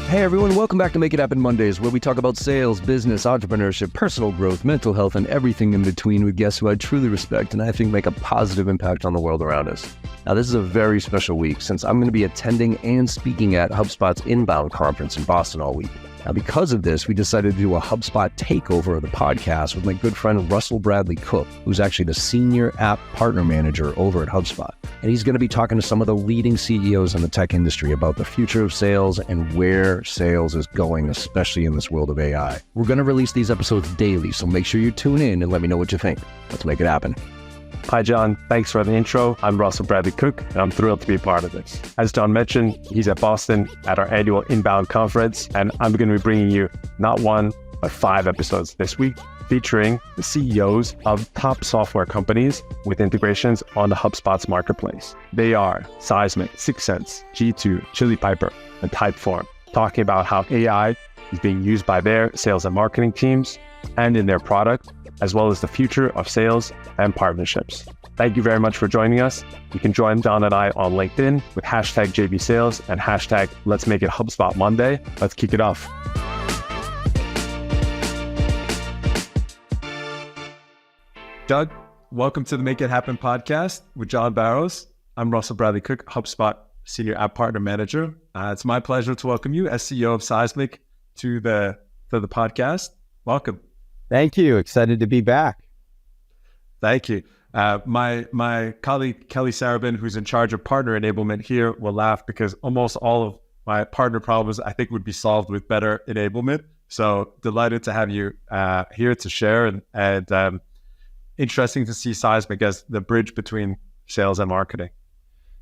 Hey everyone, welcome back to Make It Happen Mondays, where we talk about sales, business, entrepreneurship, personal growth, mental health, and everything in between with guests who I truly respect and I think make a positive impact on the world around us. Now, this is a very special week since I'm going to be attending and speaking at Hubspot's Inbound conference in Boston all week. Now, because of this, we decided to do a HubSpot takeover of the podcast with my good friend Russell Bradley Cook, who's actually the Senior App Partner Manager over at HubSpot. And he's going to be talking to some of the leading CEOs in the tech industry about the future of sales and where sales is going, especially in this world of AI. We're going to release these episodes daily, so make sure you tune in and let me know what you think. Let's make it happen. Hi, John. Thanks for the intro. I'm Russell Bradley Cook, and I'm thrilled to be a part of this. As John mentioned, he's at Boston at our annual Inbound conference, and I'm going to be bringing you not one, but 5 episodes this week, featuring the CEOs of top software companies with integrations on the HubSpot's marketplace. They are Seismic, 6 Sense, G2, Chili Piper, and Typeform, talking about how AI is being used by their sales and marketing teams and in their product, as well as the future of sales and partnerships. Thank you very much for joining us. You can join John and I on LinkedIn with hashtag JBSales and hashtag Let's Make It HubSpot Monday. Let's kick it off. Doug, welcome to the Make It Happen podcast with John Barrows. I'm Russell Bradley Cook, HubSpot Senior App Partner Manager. It's my pleasure to welcome you as CEO of Seismic to the podcast. Welcome. Thank you. Excited to be back. Thank you. My colleague, Kelly Sarabin, who's in charge of partner enablement here, will laugh because almost all of my partner problems, I think, would be solved with better enablement. So delighted to have you here to share and interesting to see Seismic as the bridge between sales and marketing.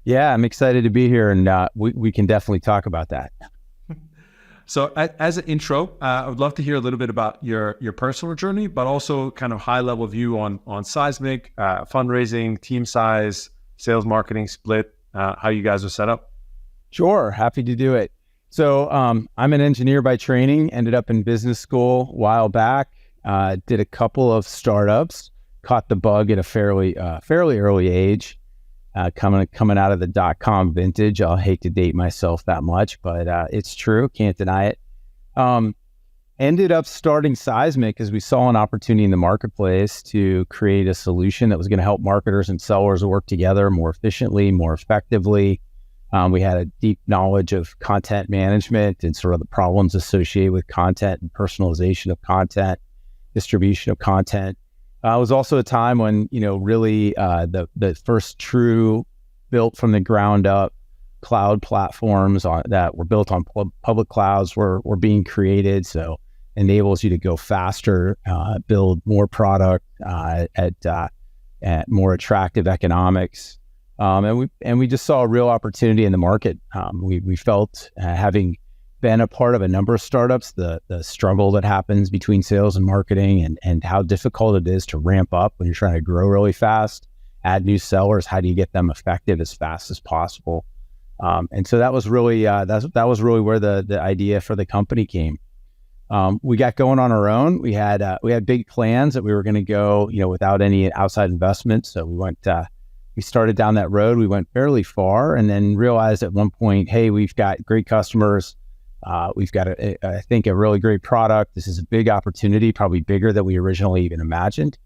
Yeah, I'm excited to be here, and we can definitely talk about that. So as an intro, I would love to hear a little bit about your personal journey, but also kind of high-level view on Seismic, fundraising, team size, sales, marketing split, how you guys are set up. Sure, happy to do it. So I'm an engineer by training, ended up in business school a while back, did a couple of startups, caught the bug at a fairly early age. Coming out of the .com vintage. I'll hate to date myself that much, but it's true. Can't deny it. Ended up starting Seismic because we saw an opportunity in the marketplace to create a solution that was going to help marketers and sellers work together more efficiently, more effectively. We had a deep knowledge of content management and sort of the problems associated with content and personalization of content, distribution of content. It was also a time when, really the first true built from the ground up cloud platforms that were built on public clouds were being created. So enables you to go faster, build more product at more attractive economics. And we just saw a real opportunity in the market. We felt, having been a part of a number of startups, the struggle that happens between sales and marketing and how difficult it is to ramp up when you're trying to grow really fast, add new sellers. How do you get them effective as fast as possible? And so that was really that was really where the idea for the company came. We got going on our own. We had big plans that we were going to go, without any outside investment. So we started down that road. We went fairly far, and then realized at one point, hey, we've got great customers. We've got, I think, a really great product. This is a big opportunity, probably bigger than we originally even imagined.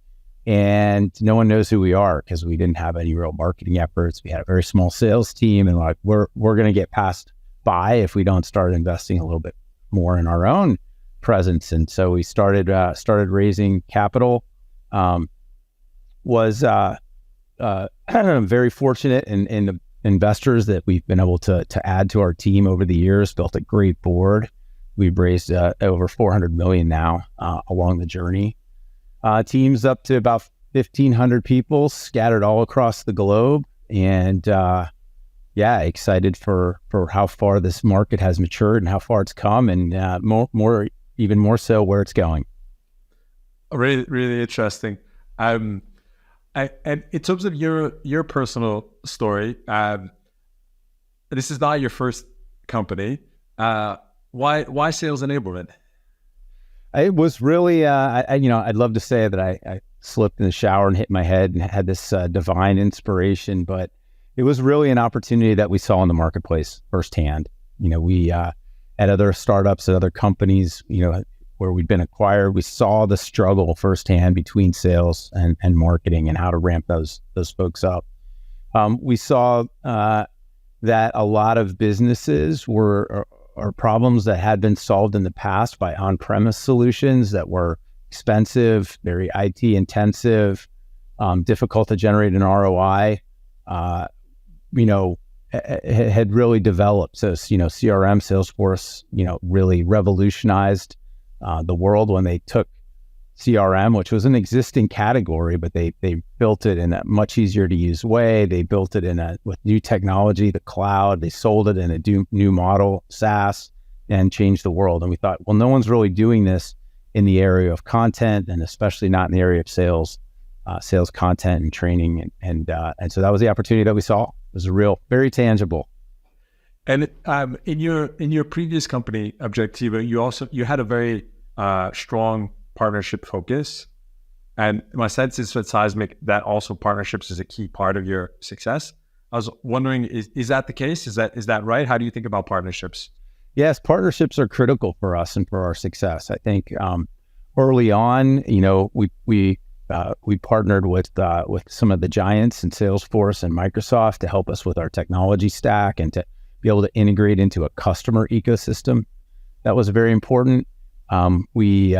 And no one knows who we are because we didn't have any real marketing efforts. We had a very small sales team, and we're going to get passed by if we don't start investing a little bit more in our own presence. And so we started raising capital. Was very fortunate in the investors that we've been able to add to our team over the years, built a great board. We've raised over $400 million now along the journey. Teams up to about 1,500 people scattered all across the globe. And excited for how far this market has matured and how far it's come, and even more so where it's going. Really, really interesting. And in terms of your personal story, this is not your first company. Why sales enablement? It was really, I'd love to say that I slipped in the shower and hit my head and had this divine inspiration, but it was really an opportunity that we saw in the marketplace firsthand. We at other startups, at other companies, where we'd been acquired. We saw the struggle firsthand between sales and marketing and how to ramp those folks up. We saw that a lot of businesses are problems that had been solved in the past by on-premise solutions that were expensive, very IT intensive, difficult to generate an ROI, had really developed. So, CRM, Salesforce, really revolutionized the world when they took CRM, which was an existing category, but they built it in a much easier to use way. They built it with new technology, the cloud. They sold it in a new model, SaaS, and changed the world. And we thought, well, no one's really doing this in the area of content, and especially not in the area of sales content and training. And so that was the opportunity that we saw. It was very tangible. And in your previous company, Objectiva, you had a very strong partnership focus. And my sense is with Seismic that also partnerships is a key part of your success. I was wondering, is that the case? Is that right? How do you think about partnerships? Yes, partnerships are critical for us and for our success. I think early on, we partnered with some of the giants in Salesforce and Microsoft to help us with our technology stack and to be able to integrate into a customer ecosystem. That was very important. We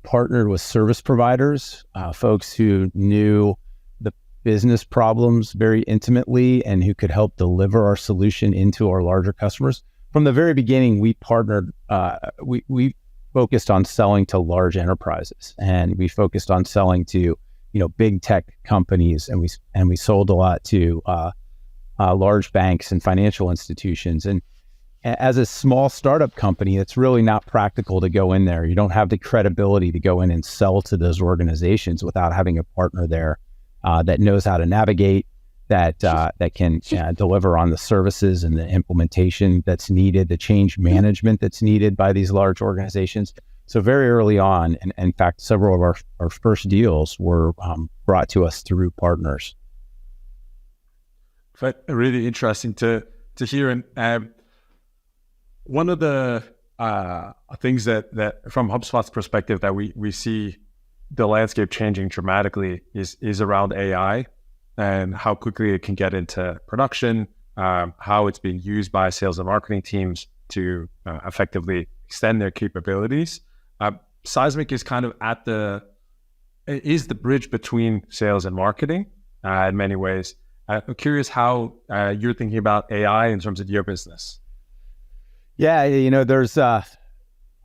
partnered with service providers, folks who knew the business problems very intimately and who could help deliver our solution into our larger customers. From the very beginning, we partnered. We focused on selling to large enterprises, and we focused on selling to big tech companies, and we sold a lot to large banks and financial institutions. And as a small startup company, it's really not practical to go in there. You don't have the credibility to go in and sell to those organizations without having a partner there that knows how to navigate, that can deliver on the services and the implementation that's needed, the change management that's needed by these large organizations. So very early on, and in fact, several of our first deals were brought to us through partners. But really interesting to hear. And one of the things that from HubSpot's perspective that we see the landscape changing dramatically is around AI and how quickly it can get into production, how it's being used by sales and marketing teams to effectively extend their capabilities. Seismic is kind of is the bridge between sales and marketing in many ways. I'm curious how you're thinking about AI in terms of your business. Yeah,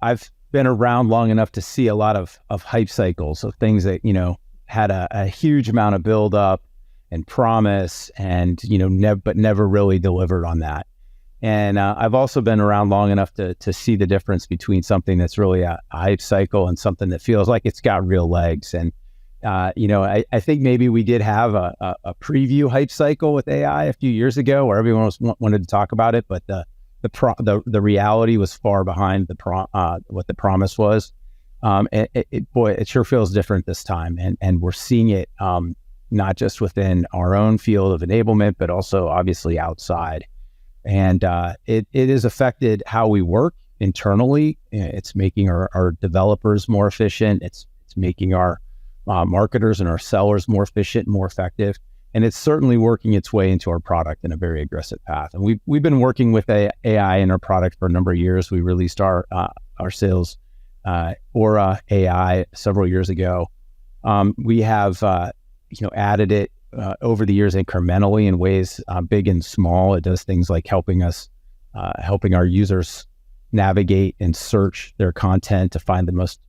I've been around long enough to see a lot of hype cycles of things that, had a huge amount of build up and promise and, but never really delivered on that. And I've also been around long enough to see the difference between something that's really a hype cycle and something that feels like it's got real legs. And, I think maybe we did have a preview hype cycle with AI a few years ago where everyone wanted to talk about it, but the reality was far behind what the promise was. It sure feels different this time. And we're seeing it not just within our own field of enablement, but also obviously outside. And it has affected how we work internally. It's making our developers more efficient. It's making our marketers and our sellers more efficient, more effective. And it's certainly working its way into our product in a very aggressive path. And we've been working with AI in our product for a number of years. We released our sales Aura AI several years ago. We have added it over the years incrementally in ways big and small. It does things like helping our users navigate and search their content to find the most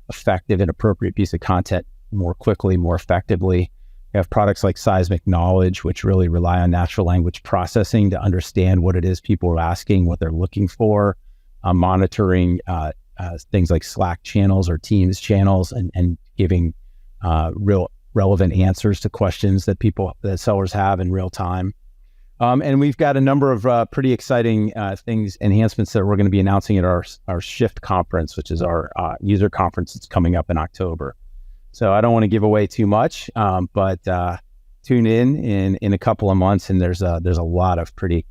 effective and appropriate piece of content more quickly, more effectively. We have products like Seismic Knowledge, which really rely on natural language processing to understand what it is people are asking, what they're looking for, monitoring things like Slack channels or Teams channels, and giving real relevant answers to questions that sellers have in real time. And we've got a number of pretty exciting enhancements that we're going to be announcing at our Shift conference, which is our user conference that's coming up in October. So I don't want to give away too much, but tune in a couple of months, and there's a lot of pretty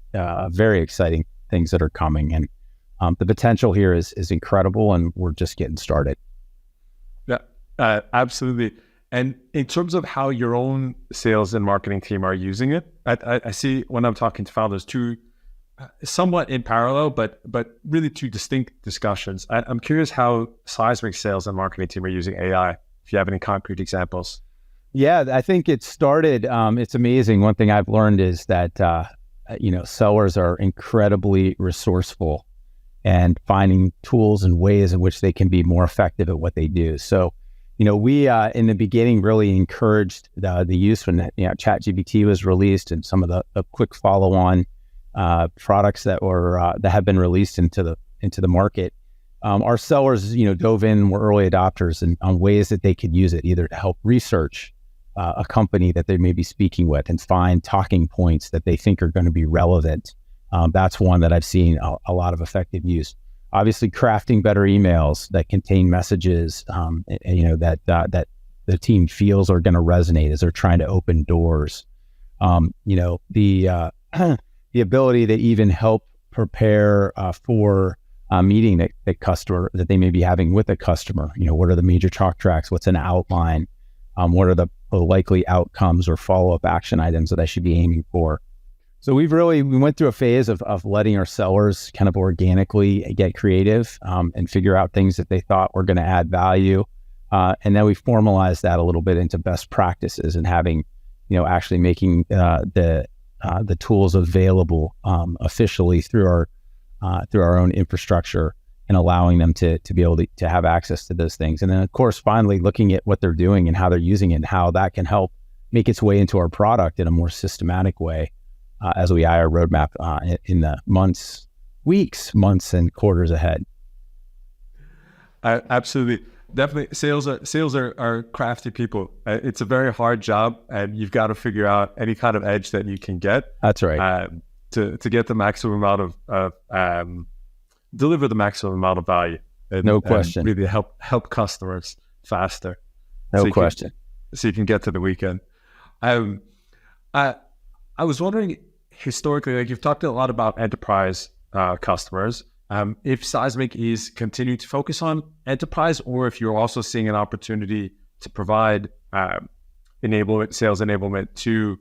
very exciting things that are coming. And the potential here is incredible, and we're just getting started. Yeah, absolutely. And in terms of how your own sales and marketing team are using it, I see when I'm talking to founders, two somewhat in parallel, but really two distinct discussions. I'm curious how Seismic sales and marketing team are using AI, if you have any concrete examples. Yeah, I think it started, it's amazing. One thing I've learned is that, sellers are incredibly resourceful and finding tools and ways in which they can be more effective at what they do. So, we in the beginning really encouraged the use when ChatGPT was released and some of the quick follow-on products that have been released into the market. Our sellers, dove in, were early adopters and on ways that they could use it, either to help research a company that they may be speaking with and find talking points that they think are going to be relevant. That's one that I've seen a lot of effective use. Obviously, crafting better emails that contain messages, that the team feels are going to resonate as they're trying to open doors. The ability to even help prepare for a meeting that they may be having with a customer. What are the major talk tracks? What's an outline? What are the likely outcomes or follow-up action items that I should be aiming for? So we went through a phase of letting our sellers kind of organically get creative and figure out things that they thought were going to add value. And then we formalized that a little bit into best practices and having, actually making the tools available officially through our own infrastructure and allowing them to be able to have access to those things. And then, of course, finally looking at what they're doing and how they're using it and how that can help make its way into our product in a more systematic way as we eye our roadmap in the weeks, months, and quarters ahead. Absolutely. Definitely. Sales are crafty people. It's a very hard job, and you've got to figure out any kind of edge that you can get. That's right. To get the maximum amount of deliver the maximum amount of value. No question. And really help customers faster. No question. So you can get to the weekend. I was wondering, historically, like you've talked a lot about enterprise customers. If Seismic is continuing to focus on enterprise, or if you're also seeing an opportunity to provide sales enablement to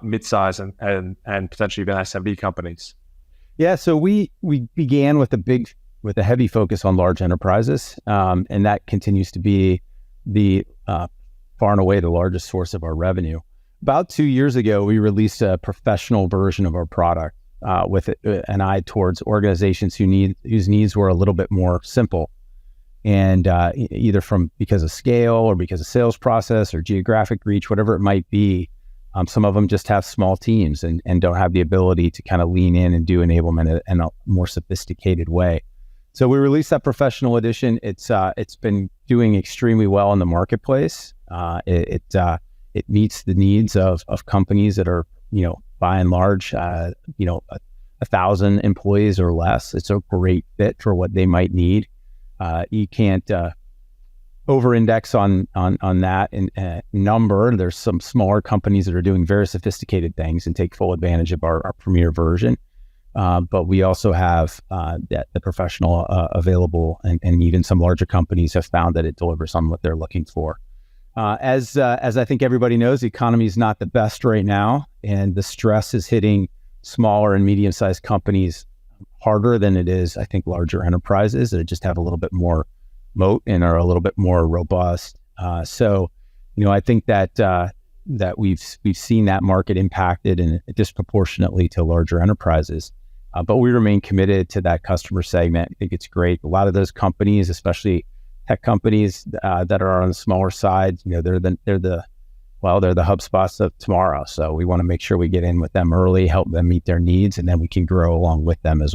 mid-size and potentially even SMB companies. Yeah, so we began with a heavy focus on large enterprises, and that continues to be the far and away the largest source of our revenue. About 2 years ago, we released a professional version of our product with an eye towards organizations whose needs were a little bit more simple, and either because of scale or because of sales process or geographic reach, whatever it might be. Some of them just have small teams and don't have the ability to kind of lean in and do enablement in a more sophisticated way. So we released that professional edition. It's been doing extremely well in the marketplace. It meets the needs of companies that are, by and large, 1,000 employees or less. It's a great fit for what they might need. You can't over-index on that in number. There's some smaller companies that are doing very sophisticated things and take full advantage of our premier version. But we also have the professional available, and even some larger companies have found that it delivers on what they're looking for. As I think everybody knows, the economy is not the best right now, and the stress is hitting smaller and medium-sized companies harder than it is, I think, larger enterprises that just have a little bit more moat and are a little bit more robust. So, I think that we've seen that market impacted and disproportionately to larger enterprises. But we remain committed to that customer segment. I think it's great. A lot of those companies, especially tech companies that are on the smaller side, they're the HubSpots of tomorrow. So we want to make sure we get in with them early, help them meet their needs, and then we can grow along with them as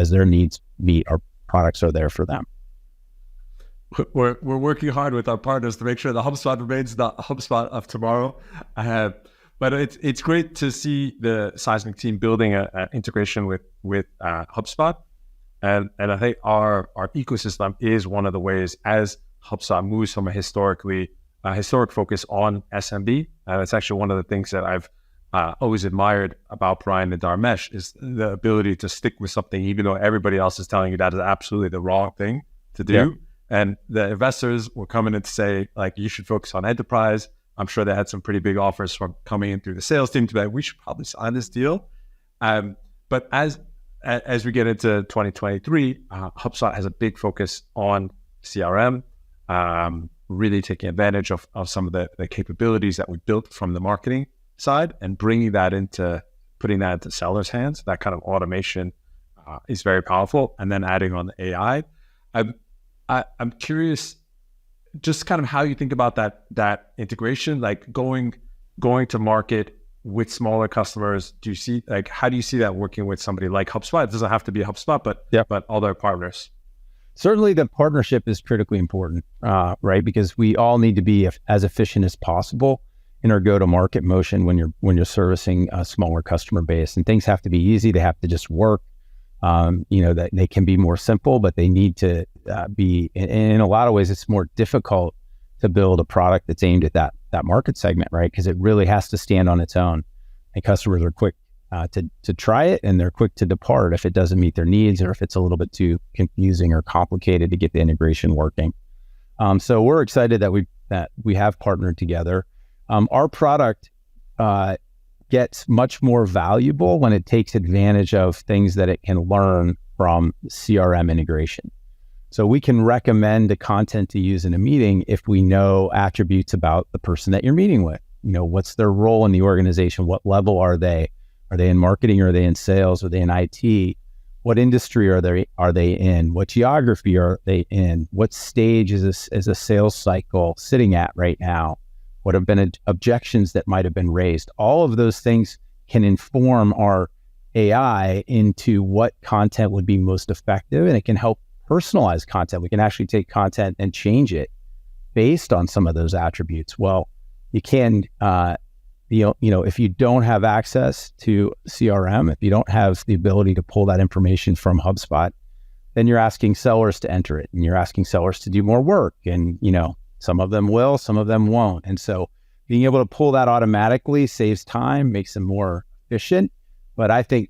their needs meet. Our products are there for them. We're working hard with our partners to make sure the HubSpot remains the HubSpot of tomorrow. But it's great to see the Seismic team building an integration with HubSpot. And I think our ecosystem is one of the ways as HubSpot moves from a historic focus on SMB. It's actually one of the things that I've always admired about Brian and Dharmesh is the ability to stick with something, even though everybody else is telling you that is absolutely the wrong thing to do. Yeah. And the investors were coming in to say, like, you should focus on enterprise. I'm sure they had some pretty big offers from coming in through the sales team to be like, we should probably sign this deal. But as we get into 2023, HubSpot has a big focus on CRM, really taking advantage of some of the capabilities that we built from the marketing side and putting that into sellers' hands. That kind of automation is very powerful. And then adding on the AI. I'm curious, just kind of how you think about that integration, like going to market with smaller customers. Do you see, like, how do you see that working with somebody like HubSpot? It doesn't have to be HubSpot, but other partners. Certainly the partnership is critically important, right? Because we all need to be as efficient as possible in our go-to-market motion when you're servicing a smaller customer base, and things have to be easy. They have to just work. That they can be more simple, but they need to be, in a lot of ways, it's more difficult to build a product that's aimed at that market segment, right? Because it really has to stand on its own, and customers are quick to try it, and they're quick to depart if it doesn't meet their needs or if it's a little bit too confusing or complicated to get the integration working. So we're excited that we have partnered together. Our product gets much more valuable when it takes advantage of things that it can learn from CRM integration. So we can recommend the content to use in a meeting if we know attributes about the person that you're meeting with. What's their role in the organization? What level are they? Are they in marketing? Are they in sales? Are they in IT? What industry are they in? What geography are they in? What stage is a sales cycle sitting at right now? What have been objections that might have been raised? All of those things can inform our AI into what content would be most effective, and it can help personalize content. We can actually take content and change it based on some of those attributes. Well, you can, if you don't have access to CRM, if you don't have the ability to pull that information from HubSpot, then you're asking sellers to enter it, and you're asking sellers to do more work, and some of them will, some of them won't. And so being able to pull that automatically saves time, makes them more efficient. But I think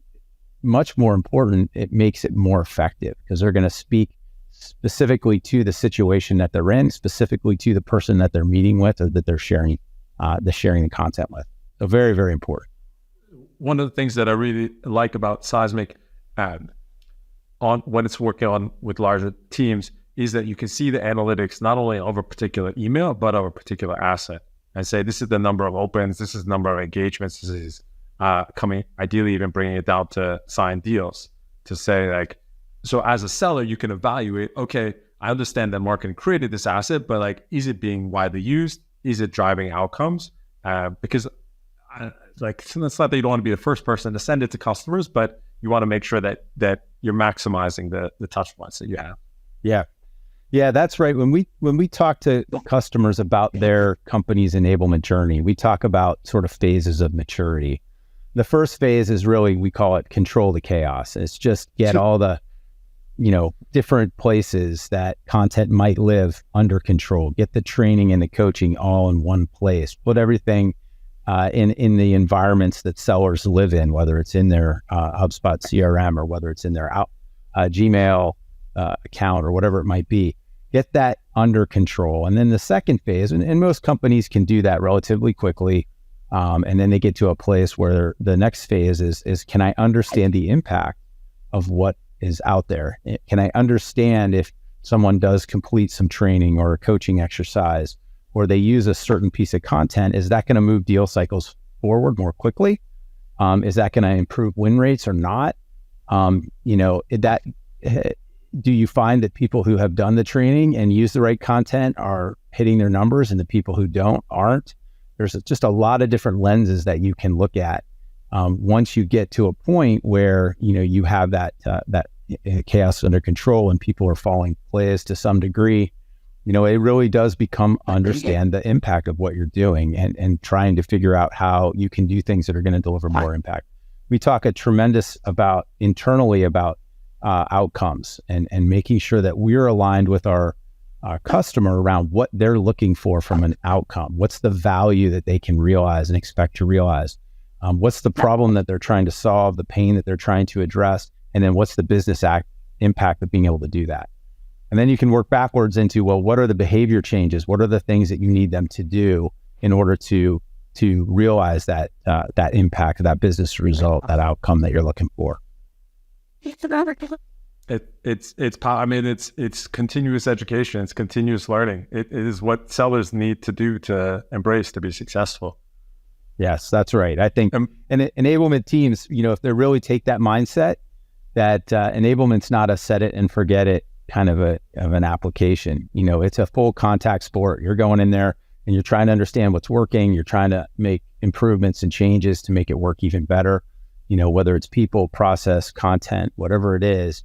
much more important, it makes it more effective, because they're going to speak specifically to the situation that they're in, specifically to the person that they're meeting with or that they're sharing the content with. So very, very important. One of the things that I really like about Seismic when it's working on with larger teams is that you can see the analytics not only of a particular email, but of a particular asset, and say, this is the number of opens, this is the number of engagements, this is coming, ideally even bringing it down to signed deals, to say, like, so as a seller, you can evaluate, okay, I understand that marketing created this asset, but like, is it being widely used? Is it driving outcomes? Because it's not that you don't want to be the first person to send it to customers, but you want to make sure that you're maximizing the touch points that you have. Yeah, that's right. When we talk to customers about their company's enablement journey, we talk about sort of phases of maturity. The first phase is really, we call it control the chaos. It's just get all the, different places that content might live under control. Get the training and the coaching all in one place. Put everything in the environments that sellers live in, whether it's in their HubSpot CRM or whether it's in their Gmail account or whatever it might be. Get that under control. And then the second phase, and most companies can do that relatively quickly, and then they get to a place where the next phase is can I understand the impact of what is out there? Can I understand if someone does complete some training or a coaching exercise, or they use a certain piece of content, is that going to move deal cycles forward more quickly? Is that going to improve win rates or not? Do you find that people who have done the training and use the right content are hitting their numbers, and the people who don't aren't? There's just a lot of different lenses that you can look at. Once you get to a point where you have that chaos under control and people are falling plays to some degree, it really does become understand the impact of what you're doing and trying to figure out how you can do things that are going to deliver more impact. We talk a tremendous internally about outcomes and making sure that we're aligned with our customer around what they're looking for from an outcome. What's the value that they can realize and expect to realize? What's the problem that they're trying to solve, the pain that they're trying to address, and then what's the business impact of being able to do that? And then you can work backwards into, well, what are the behavior changes? What are the things that you need them to do in order to realize that that impact, that business result, that outcome that you're looking for? It's continuous education. It's continuous learning. It is what sellers need to do to embrace to be successful. Yes, that's right. I think enablement teams, if they really take that mindset, that enablement's not a set it and forget it kind of an application. It's a full contact sport. You're going in there and you're trying to understand what's working. You're trying to make improvements and changes to make it work even better. Whether it's people, process, content, whatever it is,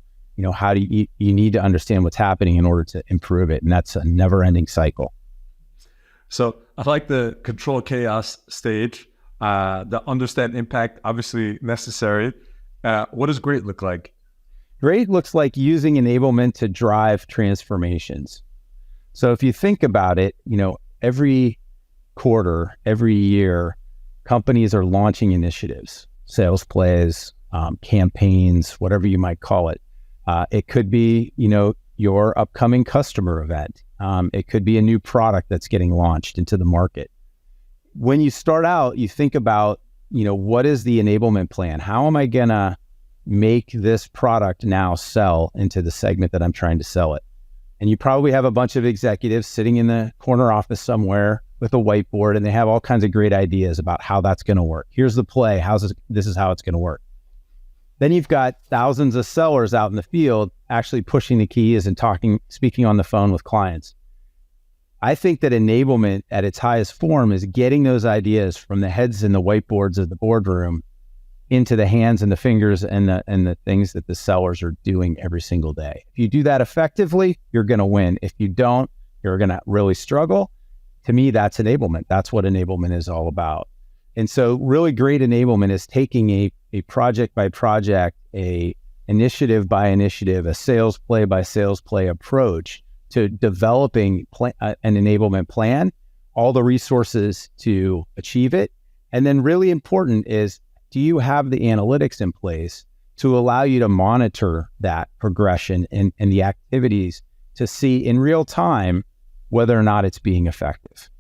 how do you need to understand what's happening in order to improve it. And that's a never ending cycle. So I like the control chaos stage, the understand impact, obviously necessary. What does great look like? Great looks like using enablement to drive transformations. So if you think about it, every quarter, every year, companies are launching initiatives, sales plays, campaigns, whatever you might call it. It could be, your upcoming customer event. It could be a new product that's getting launched into the market. When you start out, you think about, what is the enablement plan? How am I going to make this product now sell into the segment that I'm trying to sell it? And you probably have a bunch of executives sitting in the corner office somewhere with a whiteboard, and they have all kinds of great ideas about how that's going to work. Here's the play. This is how it's going to work. Then you've got thousands of sellers out in the field actually pushing the keys and speaking on the phone with clients. I think that enablement at its highest form is getting those ideas from the heads and the whiteboards of the boardroom into the hands and the fingers and the things that the sellers are doing every single day. If you do that effectively, you're going to win. If you don't, you're going to really struggle. To me, that's enablement. That's what enablement is all about. And so really great enablement is taking a project by project, a initiative by initiative, a sales play by sales play approach to developing an enablement plan, all the resources to achieve it. And then really important is, do you have the analytics in place to allow you to monitor that progression and the activities to see in real time whether or not it's being effective?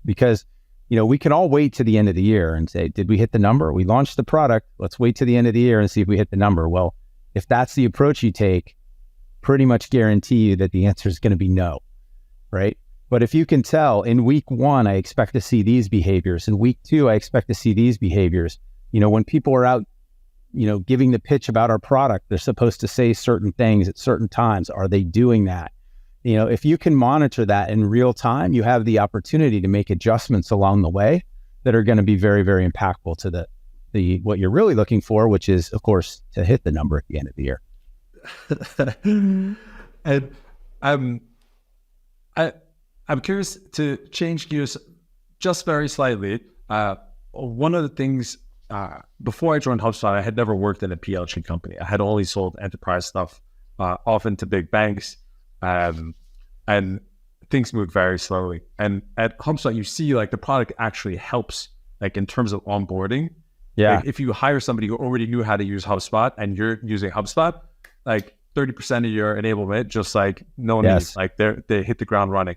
Because we can all wait to the end of the year and say, did we hit the number? We launched the product. Let's wait to the end of the year and see if we hit the number. Well, if that's the approach you take, pretty much guarantee you that the answer is going to be no, right? But if you can tell in week 1, I expect to see these behaviors. In week 2, I expect to see these behaviors. When people are out, giving the pitch about our product, they're supposed to say certain things at certain times. Are they doing that? If you can monitor that in real time, you have the opportunity to make adjustments along the way that are going to be very, very impactful to the what you're really looking for, which is, of course, to hit the number at the end of the year. And I'm curious to change gears just very slightly. One of the things before I joined Hubspot, I had never worked in a PLG company. I had only sold enterprise stuff, often to big banks. And things move very slowly. And at Hubspot, you see the product actually helps, in terms of onboarding. Yeah. If you hire somebody who already knew how to use HubSpot and you're using HubSpot, 30% of your enablement, just no Yes. need, they hit the ground running.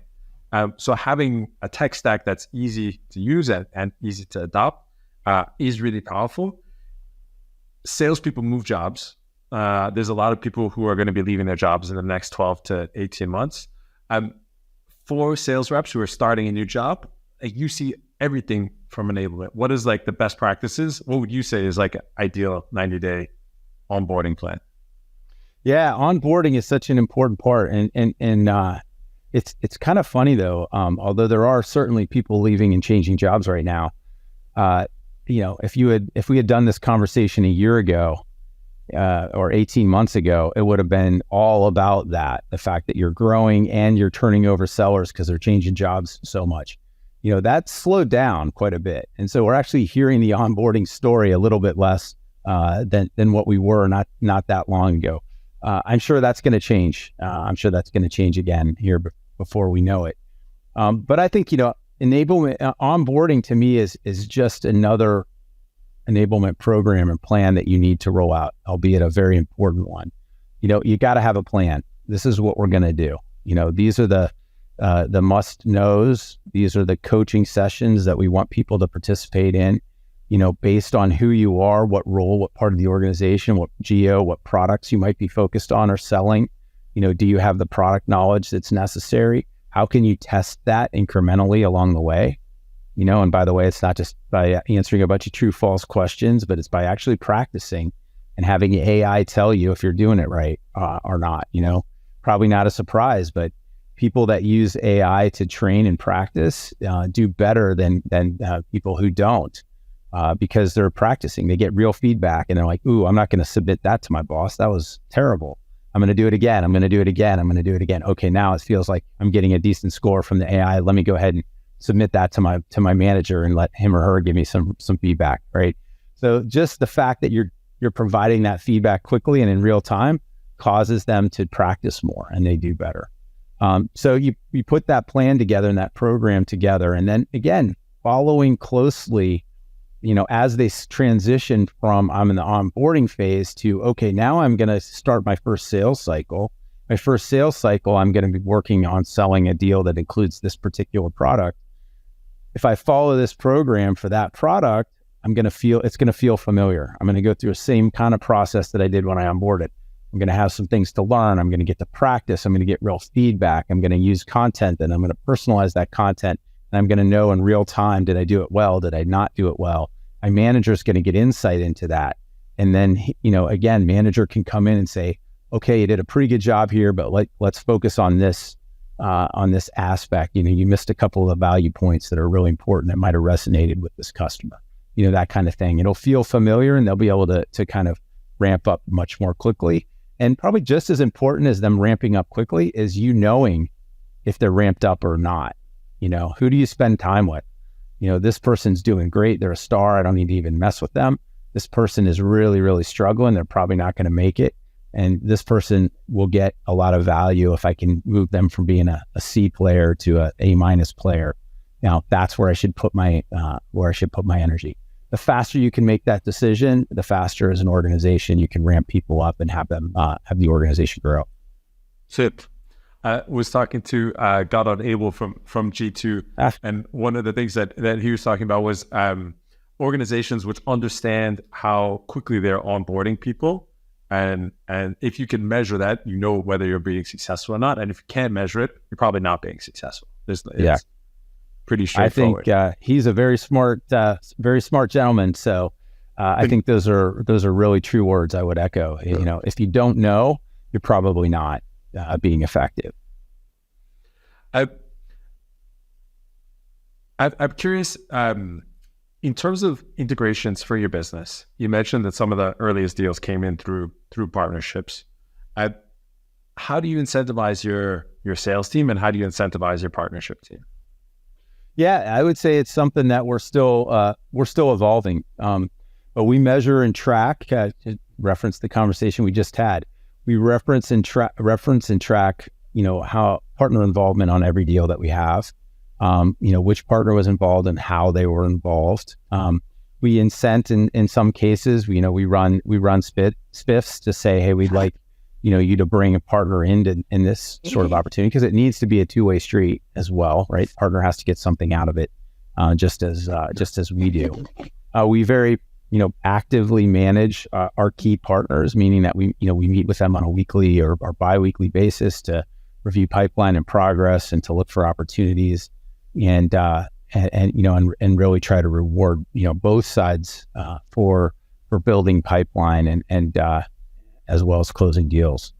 So having a tech stack that's easy to use and easy to adopt is really powerful. Salespeople move jobs. There's a lot of people who are going to be leaving their jobs in the next 12 to 18 months. For sales reps who are starting a new job, you see everything from enablement. What is the best practices? What would you say is an ideal 90-day onboarding plan? Yeah, onboarding is such an important part. And it's kind of funny though, although there are certainly people leaving and changing jobs right now. If we had done this conversation a year ago, or 18 months ago, it would have been all about that. The fact that you're growing and you're turning over sellers because they're changing jobs so much. That's slowed down quite a bit. And so we're actually hearing the onboarding story a little bit less than what we were not that long ago. I'm sure that's going to change. I'm sure that's going to change again here before we know it. But I think, enablement, onboarding to me is just another enablement program and plan that you need to roll out, albeit a very important one. You got to have a plan. This is what we're going to do. These are the must knows. These are the coaching sessions that we want people to participate in, based on who you are, what role, what part of the organization, what geo, what products you might be focused on or selling. Do you have the product knowledge that's necessary? How can you test that incrementally along the way? And by the way, it's not just by answering a bunch of true, false questions, but it's by actually practicing and having AI tell you if you're doing it right or not. Probably not a surprise, but people that use AI to train and practice do better than people who don't because they're practicing. They get real feedback and they're like, ooh, I'm not going to submit that to my boss. That was terrible. I'm going to do it again. I'm going to do it again. I'm going to do it again. Okay, now it feels like I'm getting a decent score from the AI. Let me go ahead and submit that to my manager and let him or her give me some feedback, right? So just the fact that you're providing that feedback quickly and in real time causes them to practice more and they do better. So you put that plan together and that program together, and then again, following closely, as they transition from I'm in the onboarding phase to, okay, now I'm going to start my first sales cycle. My first sales cycle, I'm going to be working on selling a deal that includes this particular product. If I follow this program for that product, it's going to feel familiar. I'm going to go through the same kind of process that I did when I onboarded. I'm going to have some things to learn. I'm going to get to practice. I'm going to get real feedback. I'm going to use content, and I'm going to personalize that content. And I'm going to know in real time, did I do it well? Did I not do it well? My manager is going to get insight into that. And then, again, manager can come in and say, okay, you did a pretty good job here, but let's focus on this aspect. You missed a couple of the value points that are really important that might have resonated with this customer, that kind of thing. It'll feel familiar and they'll be able to kind of ramp up much more quickly. And probably just as important as them ramping up quickly is knowing if they're ramped up or not. Who do you spend time with? This person's doing great. They're a star. I don't need to even mess with them. This person is really, really struggling. They're probably not going to make it. And this person will get a lot of value if I can move them from being a C player to a A- player. Now that's where I should put my energy. The faster you can make that decision, the faster as an organization you can ramp people up and have them have the organization grow. So I was talking to Godot Abel from G2, and one of the things that he was talking about was organizations which understand how quickly they're onboarding people. And if you can measure that, whether you're being successful or not. And if you can't measure it, you're probably not being successful. It's pretty straightforward. I think he's a very smart gentleman. So I think those are really true words I would echo. Yeah. If you don't know, you're probably not being effective. I'm curious. In terms of integrations for your business, you mentioned that some of the earliest deals came in through partnerships. How do you incentivize your sales team, and how do you incentivize your partnership team? Yeah, I would say it's something that we're still evolving. But we measure and track. To reference the conversation we just had, we reference and track. How partner involvement on every deal that we have. Which partner was involved and how they were involved. We incent in some cases, we run spiffs to say, hey, we'd like, you to bring a partner in this sort of opportunity, because it needs to be a two-way street as well, right? Partner has to get something out of it, just as we do. We very, actively manage our key partners, meaning that we meet with them on a weekly or bi-weekly basis to review pipeline and progress and to look for opportunities. And really try to reward both sides for building pipeline and as well as closing deals.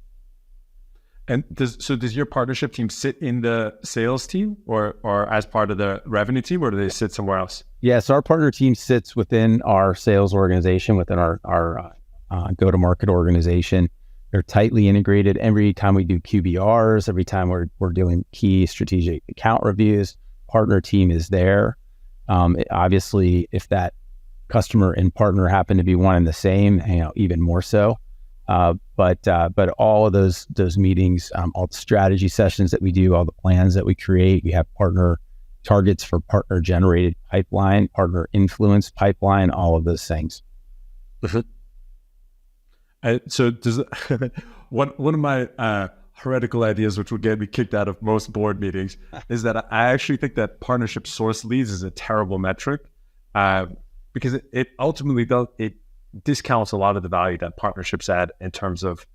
And does your partnership team sit in the sales team or as part of the revenue team, or do they sit somewhere else? Yes, our partner team sits within our sales organization, within our go-to-market organization. They're tightly integrated. Every time we do QBRs, every time we're doing key strategic account reviews, partner team is there. Obviously, if that customer and partner happen to be one and the same, even more so. But all of those meetings, all the strategy sessions that we do, all the plans that we create, we have partner targets for partner generated pipeline, partner influence pipeline, all of those things. So does one of my heretical ideas, which would get me kicked out of most board meetings, is that I actually think that partnership source leads is a terrible metric, because it ultimately discounts a lot of the value that partnerships add in terms of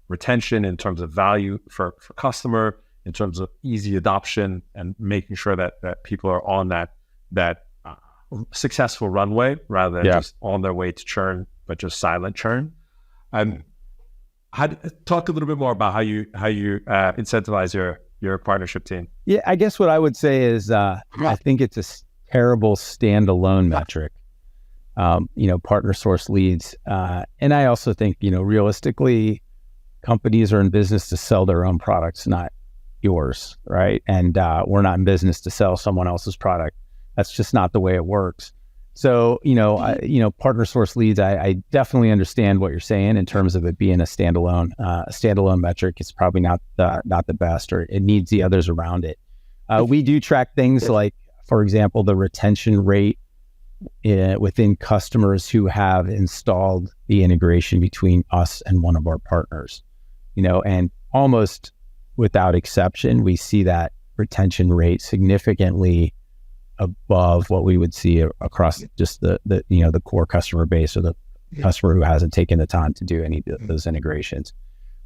retention, in terms of value for customer, in terms of easy adoption, and making sure that people are on that successful runway rather than just on their way to churn, but just silent churn. Talk a little bit more about how you incentivize your partnership team. Yeah, I guess what I would say is I think it's a terrible standalone metric. Partner source leads, and I also think realistically, companies are in business to sell their own products, not yours, right? And we're not in business to sell someone else's product. That's just not the way it works. So, partner source leads, I definitely understand what you're saying in terms of it being a standalone metric. It's probably not the best, or it needs the others around it. We do track things like, for example, the retention rate within customers who have installed the integration between us and one of our partners, and almost without exception, we see that retention rate significantly above what we would see across just the core customer base, or the customer who hasn't taken the time to do any of those integrations.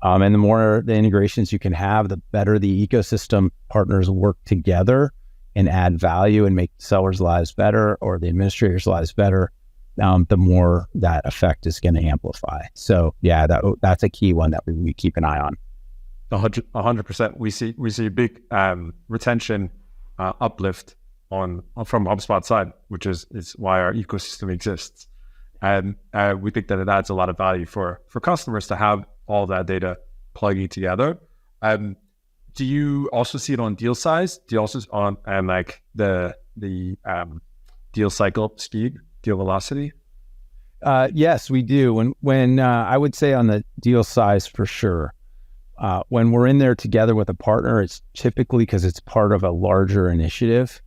And the more the integrations you can have, the better the ecosystem partners work together and add value and make sellers' lives better, or the administrators' lives better, the more that effect is going to amplify. So yeah, that's a key one that we keep an eye on. 100%. We see a big retention uplift from HubSpot side, which is why our ecosystem exists. And we think that it adds a lot of value for customers to have all that data plugging together. Do you also see it on deal size? Do you also on like the deal cycle speed, deal velocity? Yes, we do. When I would say on the deal size for sure. When we're in there together with a partner, it's typically because it's part of a larger initiative.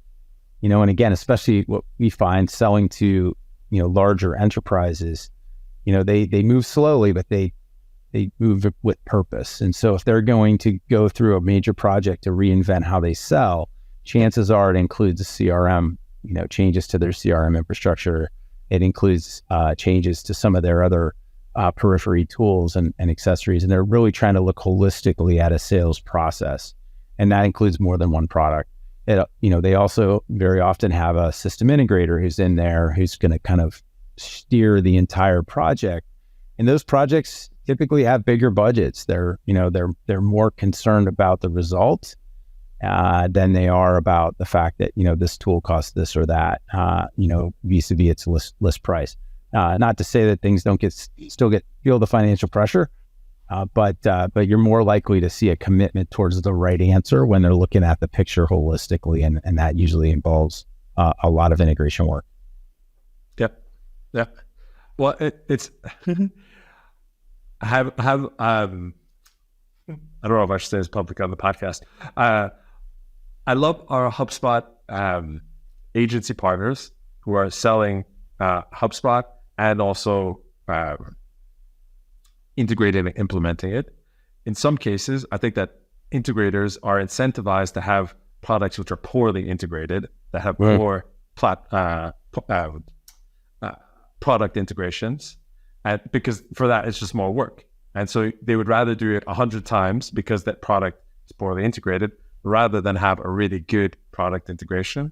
And again, especially what we find selling to larger enterprises, they move slowly, but they move with purpose. And so if they're going to go through a major project to reinvent how they sell, chances are it includes a CRM, changes to their CRM infrastructure. It includes changes to some of their other periphery tools and accessories. And they're really trying to look holistically at a sales process. And that includes more than one product. They also very often have a system integrator who's in there, who's going to kind of steer the entire project. And those projects typically have bigger budgets. They're more concerned about the result than they are about the fact that, this tool costs this or that, vis-a-vis its list price. Not to say that things don't feel the financial pressure, but you're more likely to see a commitment towards the right answer when they're looking at the picture holistically, and that usually involves a lot of integration work. Yep. Yeah. Well, it's I don't know if I should say this public on the podcast. I love our HubSpot agency partners who are selling HubSpot and also integrating and implementing it. In some cases, I think that integrators are incentivized to have products which are poorly integrated, that have poor product integrations, and because for that it's just more work. And so they would rather do it 100 times because that product is poorly integrated, rather than have a really good product integration.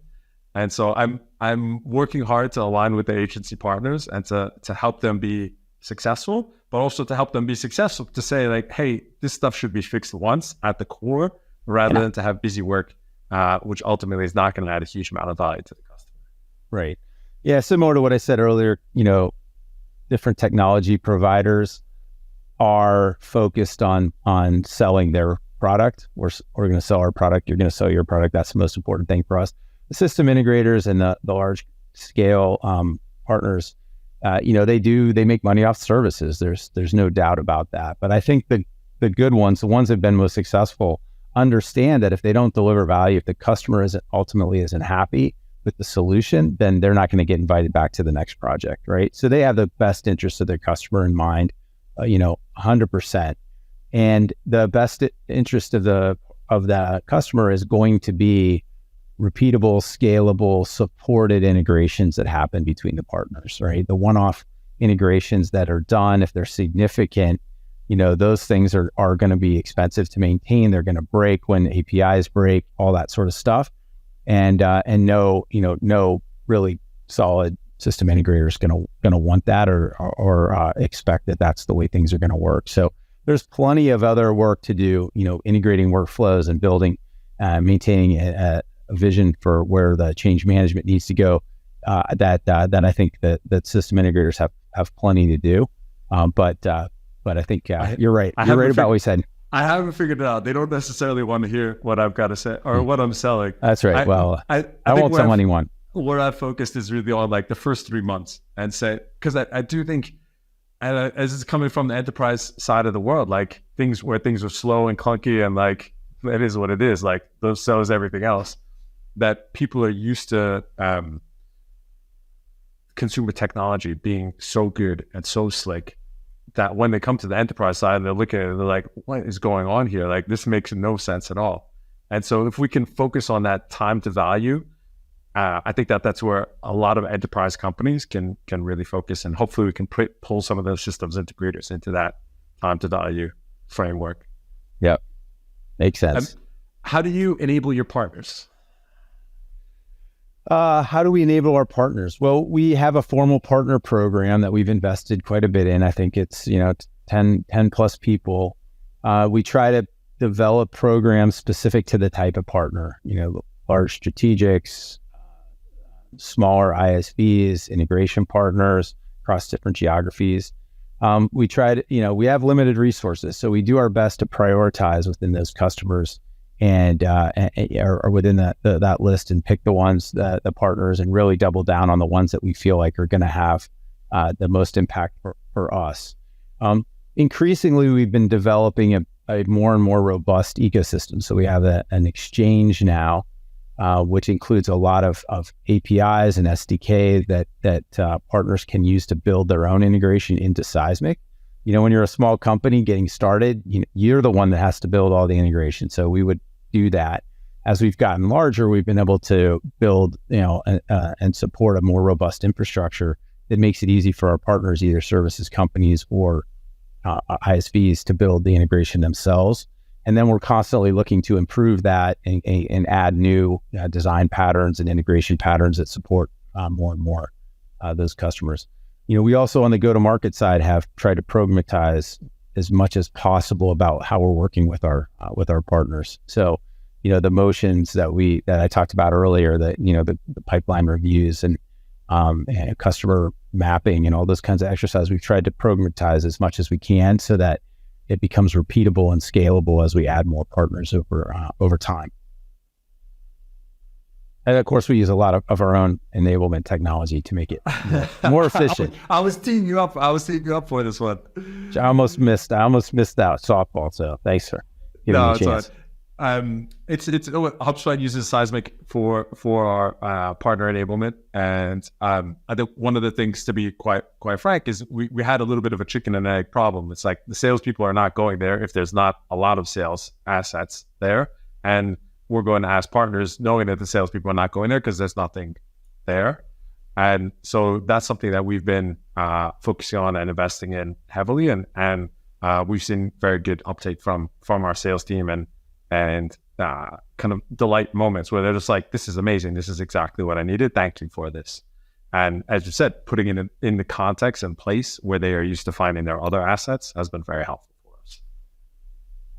And so I'm working hard to align with the agency partners and to help them be successful, but also to help them be successful to say like, hey, this stuff should be fixed once at the core, rather than to have busy work, which ultimately is not going to add a huge amount of value to the customer. Right. Yeah. Similar to what I said earlier, different technology providers are focused on selling their product. We're going to sell our product. You're going to sell your product. That's the most important thing for us. The system integrators and the large scale partners, they make money off services. There's no doubt about that. But I think the good ones, the ones that have been most successful, understand that if they don't deliver value, if the customer ultimately isn't happy with the solution, then they're not going to get invited back to the next project, right? So they have the best interest of their customer in mind, 100%. And the best interest of the customer is going to be repeatable, scalable, supported integrations that happen between the partners, right? The one-off integrations that are done, if they're significant, those things are going to be expensive to maintain. They're going to break when APIs break, all that sort of stuff. And no really solid system integrator is going to want that or expect that that's the way things are going to work. So there's plenty of other work to do, integrating workflows and building, maintaining a vision for where the change management needs to go. That I think that system integrators have plenty to do. But I think you're right. You're right about what you said. I haven't figured it out. They don't necessarily want to hear what I've got to say or what I'm selling. That's right. I won't tell anyone. Where I've focused is really on like the first 3 months and say, because I do think, as it's coming from the enterprise side of the world, like things are slow and clunky and like it is what it is, like those sells everything else, that people are used to consumer technology being so good and so slick that when they come to the enterprise side, they're looking at it, they're like, what is going on here? Like, this makes no sense at all. And so if we can focus on that time to value, I think that's where a lot of enterprise companies can really focus, and hopefully we can pull some of those systems integrators into that time to value framework. Yep. Makes sense. How do you enable your partners? How do we enable our partners? Well, we have a formal partner program that we've invested quite a bit in. I think it's, 10 plus people. We try to develop programs specific to the type of partner, large strategics, smaller ISVs, integration partners across different geographies. We try to, we have limited resources, so we do our best to prioritize within those customers and or within that list and pick the ones, the partners, and really double down on the ones that we feel like are going to have the most impact for us. Increasingly, we've been developing a more and more robust ecosystem. So we have an exchange now, which includes a lot of APIs and SDK that partners can use to build their own integration into Seismic. When you're a small company getting started, you're the one that has to build all the integration. So we would do that. As we've gotten larger, we've been able to build, and support a more robust infrastructure that makes it easy for our partners, either services companies or ISVs, to build the integration themselves. And then we're constantly looking to improve that and add new design patterns and integration patterns that support more and more those customers. We also on the go-to-market side have tried to programatize as much as possible about how we're working with our partners. So, the motions that I talked about earlier, the pipeline reviews and customer mapping and all those kinds of exercises, we've tried to programatize as much as we can so that it becomes repeatable and scalable as we add more partners over time. And of course, we use a lot of our own enablement technology to make it more efficient. I was teeing you up. For this one. I almost missed out softball. So thanks for giving me a chance. It's Hubspot uses Seismic for our partner enablement, and I think one of the things, to be quite frank, is we had a little bit of a chicken and egg problem. It's like the salespeople are not going there if there's not a lot of sales assets there, and we're going to ask partners knowing that the salespeople are not going there because there's nothing there. And so that's something that we've been focusing on and investing in heavily, and we've seen very good uptake from our sales team and kind of delight moments where they're just like, this is amazing. This is exactly what I needed. Thank you for this. And as you said, putting it in the context and place where they are used to finding their other assets has been very helpful for us.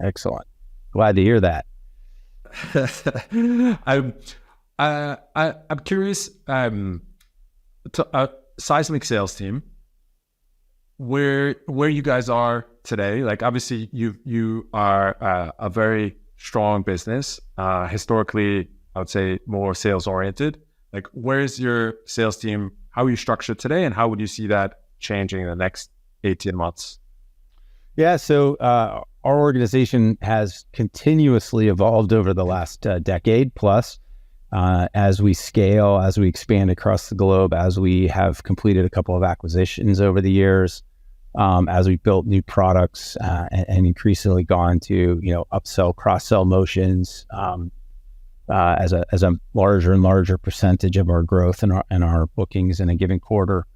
Excellent. Glad to hear that. I'm curious, Seismic sales team, where you guys are today. Like, obviously you are a very strong business, historically I would say more sales oriented. Like, where's your sales team? How are you structured today, and how would you see that changing in the next 18 months? Yeah, so our organization has continuously evolved over the last decade plus. As we scale, as we expand across the globe, as we have completed a couple of acquisitions over the years, as we built new products and increasingly gone to upsell, cross-sell motions as a larger and larger percentage of our growth and our bookings in a given quarter.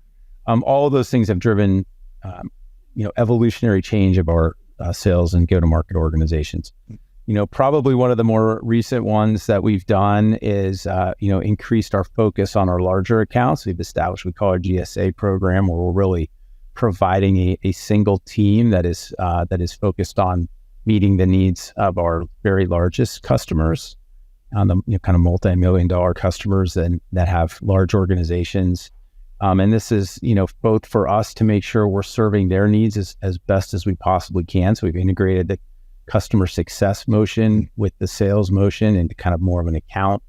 All of those things have driven evolutionary change of our sales and go-to-market organizations. Probably one of the more recent ones that we've done is, increased our focus on our larger accounts. We've established, we call our GSA program, where we're really providing a single team that is focused on meeting the needs of our very largest customers, the kind of multi-million-dollar customers that have large organizations. And this is, both for us to make sure we're serving their needs as best as we possibly can. So we've integrated the customer success motion with the sales motion into kind of more of an account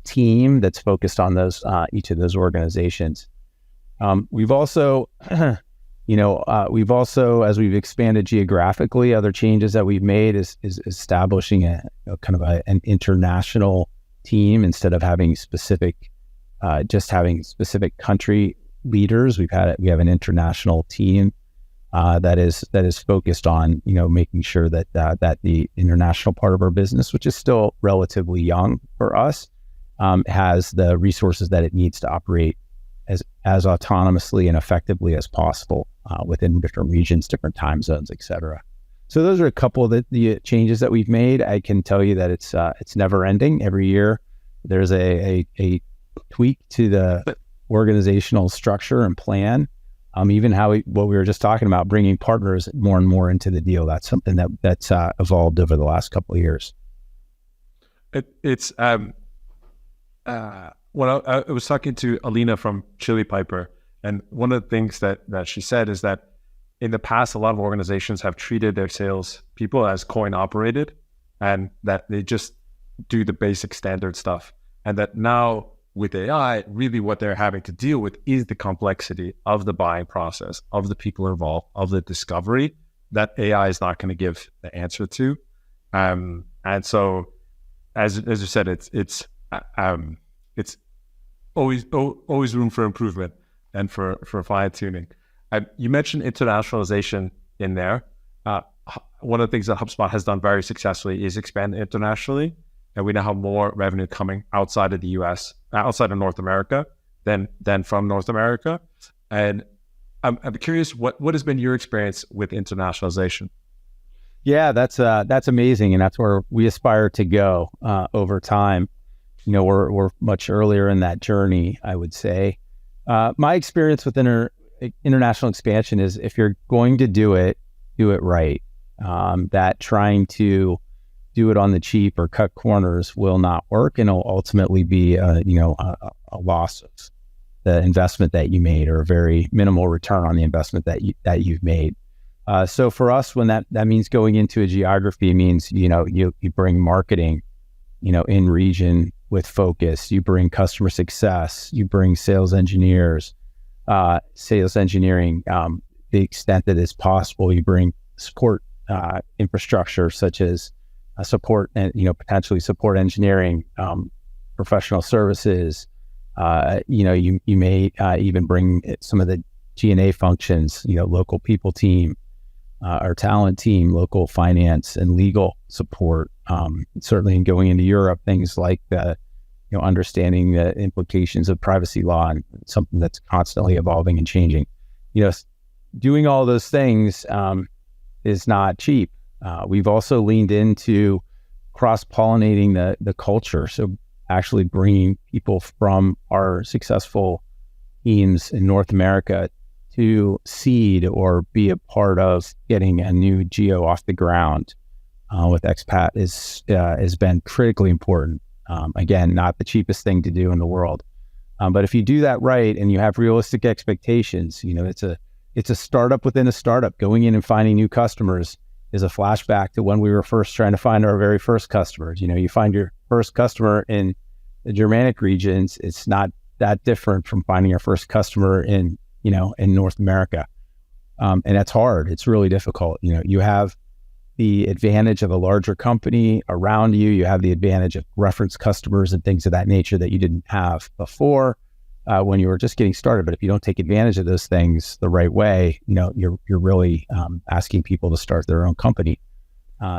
team that's focused on those each of those organizations. We've also, as we've expanded geographically, other changes that we've made is establishing an international team instead of having just having specific country leaders. We have an international team that is focused on making sure that the international part of our business, which is still relatively young for us, has the resources that it needs to operate as autonomously and effectively as possible within different regions, different time zones, et cetera. So those are a couple of the changes that we've made. I can tell you that it's never ending. Every year there's a tweak to the organizational structure and plan. Even what we were just talking about, bringing partners more and more into the deal. That's something that's evolved over the last couple of years. When I was talking to Alina from Chili Piper, and one of the things that she said is that in the past, a lot of organizations have treated their sales people as coin operated, and that they just do the basic standard stuff. And that now with AI, really what they're having to deal with is the complexity of the buying process, of the people involved, of the discovery that AI is not going to give the answer to. And so, as you said, it's always room for improvement and for fine tuning. You mentioned internationalization in there. One of the things that HubSpot has done very successfully is expand internationally. And we now have more revenue coming outside of the US, outside of North America than from North America. And I'm curious, what has been your experience with internationalization? Yeah, that's amazing. And that's where we aspire to go over time. We're much earlier in that journey, I would say. My experience with international expansion is, if you're going to do it right. That trying to do it on the cheap or cut corners will not work, and it'll ultimately be a loss of the investment that you made, or a very minimal return on the investment that you've made. So for us, when that means going into a geography, means you bring marketing in region with focus, you bring customer success, you bring sales engineering, the extent that is possible, you bring support infrastructure such as support and potentially support engineering, professional services. You may even bring some of the G&A functions, local people team, our talent team, local finance and legal support. Certainly in going into Europe, things like understanding the implications of privacy law, and something that's constantly evolving and changing. Doing all those things is not cheap. We've also leaned into cross-pollinating the culture. So actually bringing people from our successful teams in North America to seed or be a part of getting a new geo off the ground with expat has been critically important. Again, not the cheapest thing to do in the world. But if you do that right and you have realistic expectations, it's a startup within a startup. Going in and finding new customers is a flashback to when we were first trying to find our very first customers. You find your first customer in the Germanic regions. It's not that different from finding our first customer in North America. And that's hard. It's really difficult. You have the advantage of a larger company around you. You have the advantage of reference customers and things of that nature that you didn't have before when you were just getting started. But if you don't take advantage of those things the right way, you're really asking people to start their own company.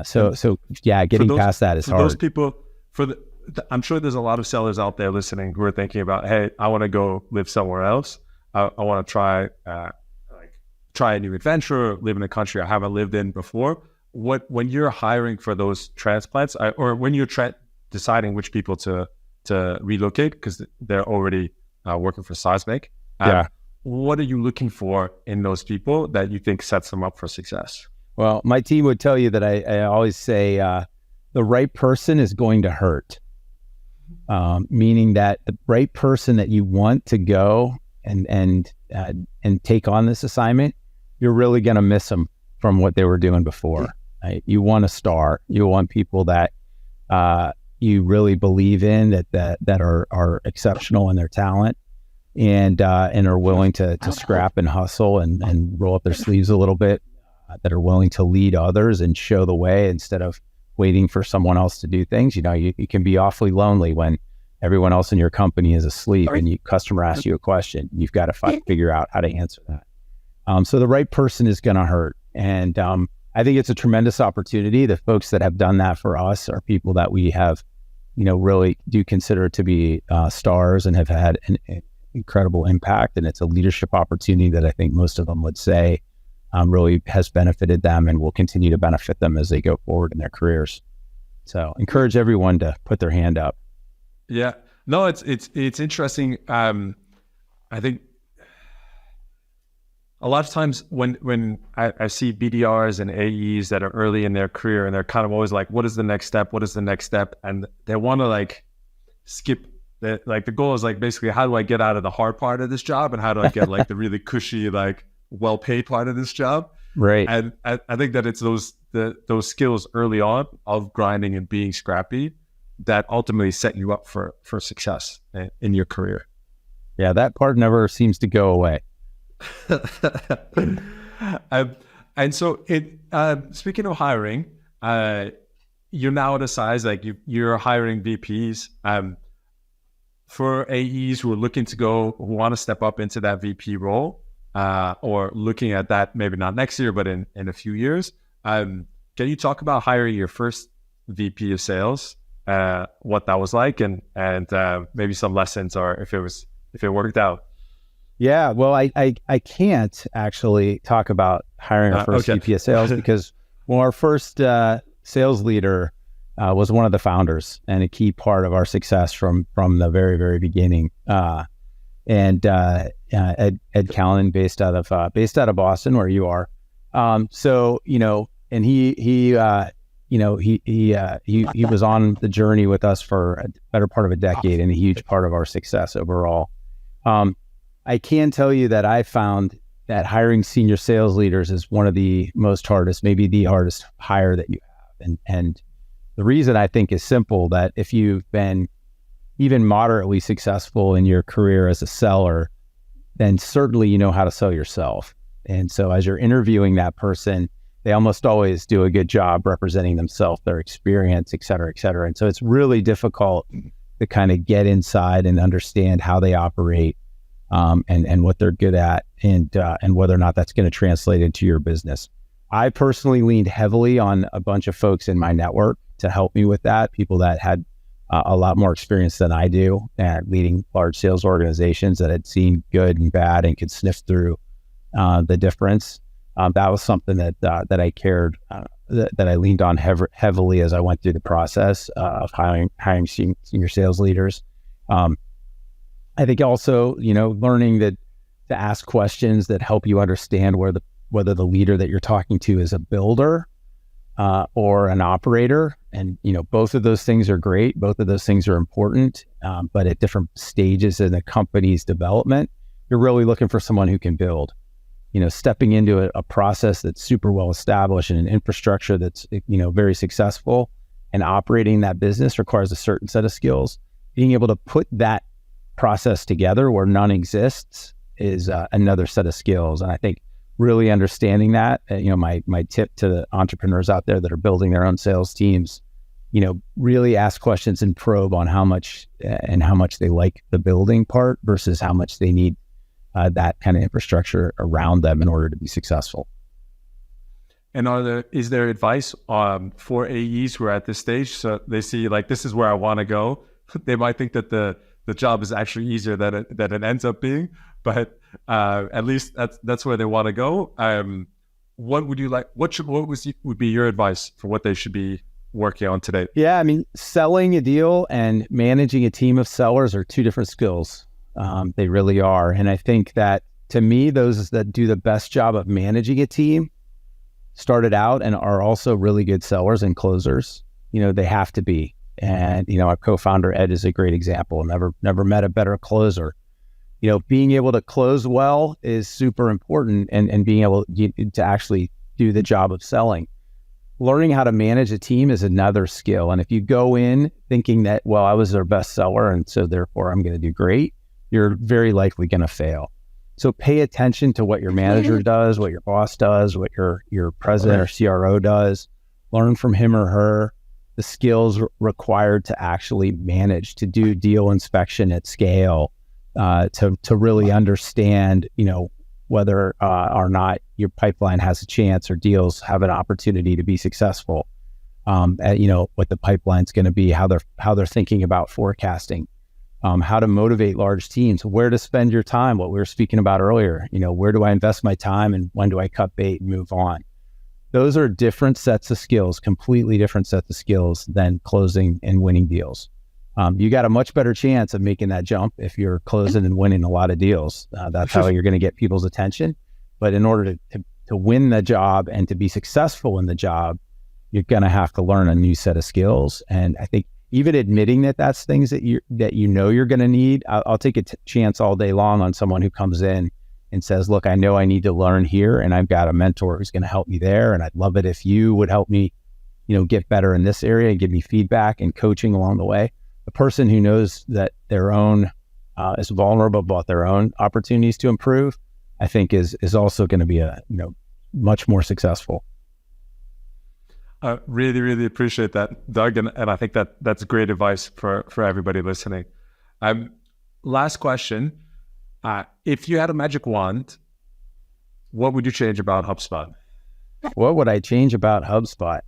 So getting past that is hard. For those people, I'm sure there's a lot of sellers out there listening who are thinking about, hey, I want to go live somewhere else. I want to try a new adventure, live in a country I haven't lived in before. When you're hiring for those transplants, or when you're deciding which people to relocate because they're already working for Seismic, what are you looking for in those people that you think sets them up for success? Well, my team would tell you that I always say the right person is going to hurt, meaning that the right person that you want to go and take on this assignment, you're really going to miss them from what they were doing before. Right? You want a star. You want people that you really believe in, that are exceptional in their talent, and are willing to scrap and hustle and roll up their sleeves a little bit, that are willing to lead others and show the way instead of waiting for someone else to do things. You can be awfully lonely when everyone else in your company is asleep and your customer asks you a question. You've got to figure out how to answer that. So the right person is going to hurt. And I think it's a tremendous opportunity. The folks that have done that for us are people that we have, really do consider to be stars and have had an incredible impact. And it's a leadership opportunity that I think most of them would say really has benefited them and will continue to benefit them as they go forward in their careers. So encourage everyone to put their hand up. Yeah, no, it's interesting. I think a lot of times when I see BDRs and AEs that are early in their career and they're kind of always like, what is the next step? What is the next step? And they want to skip the goal is basically, how do I get out of the hard part of this job? And how do I get the really cushy, well-paid part of this job? Right. And I think that it's those skills early on of grinding and being scrappy that ultimately set you up for success in your career. Yeah, that part never seems to go away. And so speaking of hiring, you're now at a size you're hiring VPs. For AEs who are looking to who want to step up into that VP role, or looking at that maybe not next year, but in a few years, can you talk about hiring your first VP of sales, what that was like, and maybe some lessons, or if it worked out? Yeah, well, I can't actually talk about hiring our first VP of sales because our first sales leader was one of the founders and a key part of our success from the very, very beginning. And Ed Callan, based out of Boston, where you are. So and he was on the journey with us for a better part of a decade and a huge part of our success overall. I can tell you that I found that hiring senior sales leaders is one of the most hardest, maybe the hardest hire that you have. And the reason I think is simple, that if you've been even moderately successful in your career as a seller, then certainly you know how to sell yourself. And so as you're interviewing that person, they almost always do a good job representing themselves, their experience, et cetera, et cetera. And so it's really difficult to kind of get inside and understand how they operate, and what they're good at, and whether or not that's going to translate into your business. I personally leaned heavily on a bunch of folks in my network to help me with that, people that had a lot more experience than I do at leading large sales organizations, that had seen good and bad and could sniff through the difference. That was something that I cared, that I leaned on heavily as I went through the process of hiring senior sales leaders. I think also, learning to ask questions that help you understand whether the leader that you're talking to is a builder or an operator. And, both of those things are great. Both of those things are important. But at different stages in the company's development, you're really looking for someone who can build. Stepping into a process that's super well established and an infrastructure that's, very successful, and operating that business requires a certain set of skills. Being able to put that process together where none exists is another set of skills. And I think really understanding that. My tip to the entrepreneurs out there that are building their own sales teams, really ask questions and probe on how much they like the building part versus how much they need that kind of infrastructure around them in order to be successful. And is there advice for AEs who are at this stage? So they see like, this is where I want to go. They might think that the job is actually easier than it ends up being, but at least that's where they want to go. What would you like? Would be your advice for what they should be working on today? Yeah, I mean, selling a deal and managing a team of sellers are two different skills. They really are. And I think that, to me, those that do the best job of managing a team started out and are also really good sellers and closers. They have to be. And, our co-founder, Ed, is a great example. Never met a better closer. Being able to close well is super important, and being able to actually do the job of selling. Learning how to manage a team is another skill. And if you go in thinking that, well, I was their best seller and so therefore I'm going to do great, you're very likely going to fail. So pay attention to what your manager does, what your boss does, what your president or CRO does. Learn from him or her the skills required to actually manage, to do deal inspection at scale, to really understand, whether or not your pipeline has a chance or deals have an opportunity to be successful. What the pipeline's going to be, how they're thinking about forecasting. How to motivate large teams, where to spend your time, what we were speaking about earlier, where do I invest my time and when do I cut bait and move on? Those are different sets of skills, completely different sets of skills than closing and winning deals. You got a much better chance of making that jump if you're closing and winning a lot of deals. That's how you're going to get people's attention. But in order to win the job and to be successful in the job, you're going to have to learn a new set of skills. And I think even admitting that that's things that you're going to need, I'll take a chance all day long on someone who comes in and says, look, I know I need to learn here and I've got a mentor who's going to help me there. And I'd love it if you would help me, get better in this area and give me feedback and coaching along the way. The person who knows that their own is vulnerable about their own opportunities to improve, I think is also going to be much more successful. I really, really appreciate that, Doug. And I think that's great advice for everybody listening. Last question. If you had a magic wand, what would you change about HubSpot? What would I change about HubSpot?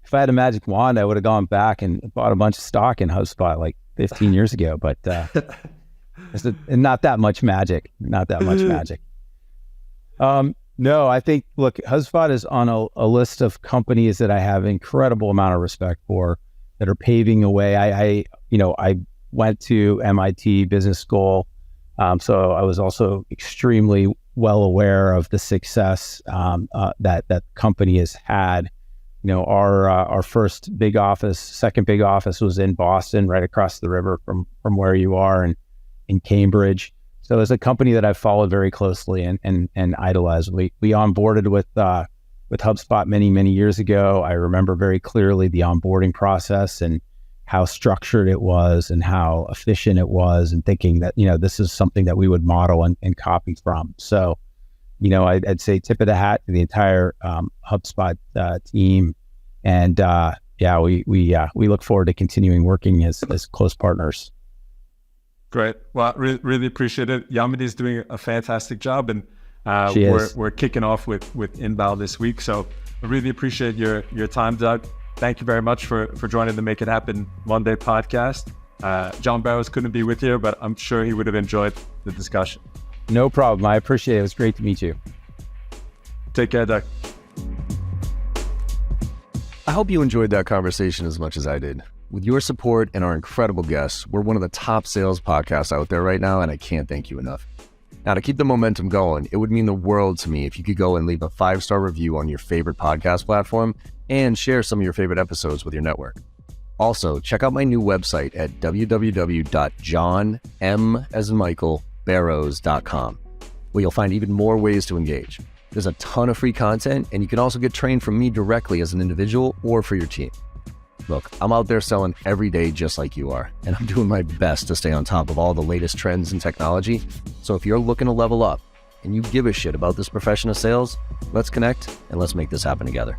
If I had a magic wand, I would have gone back and bought a bunch of stock in HubSpot like 15 years ago, but not that much magic. No, I think, look, HubSpot is on a list of companies that I have incredible amount of respect for, that are paving the way. I went to MIT Business School, so I was also extremely well aware of the success that company has had. Our first big office, second big office was in Boston, right across the river from where you are, and in Cambridge. So it's a company that I've followed very closely and idolized. We onboarded with HubSpot many years ago. I remember very clearly the onboarding process and how structured it was and how efficient it was, and thinking that, this is something that we would model and copy from. So, I'd say tip of the hat to the entire HubSpot team. And we look forward to continuing working as close partners. Great. Well, really appreciate it. Yamini is doing a fantastic job, and we're kicking off with Inbound this week. So I really appreciate your time, Doug. Thank you very much for joining the Make It Happen Monday podcast. John Barrows couldn't be with you, but I'm sure he would have enjoyed the discussion. No problem. I appreciate it. It was great to meet you. Take care, Doug. I hope you enjoyed that conversation as much as I did. With your support and our incredible guests, we're one of the top sales podcasts out there right now, and I can't thank you enough. Now, to keep the momentum going, it would mean the world to me if you could go and leave a 5-star review on your favorite podcast platform and share some of your favorite episodes with your network. Also, check out my new website at www.johnm.barrows.com, where you'll find even more ways to engage. There's a ton of free content, and you can also get trained from me directly as an individual or for your team. Look, I'm out there selling every day just like you are, and I'm doing my best to stay on top of all the latest trends in technology. So if you're looking to level up, and you give a shit about this profession of sales, let's connect and let's make this happen together.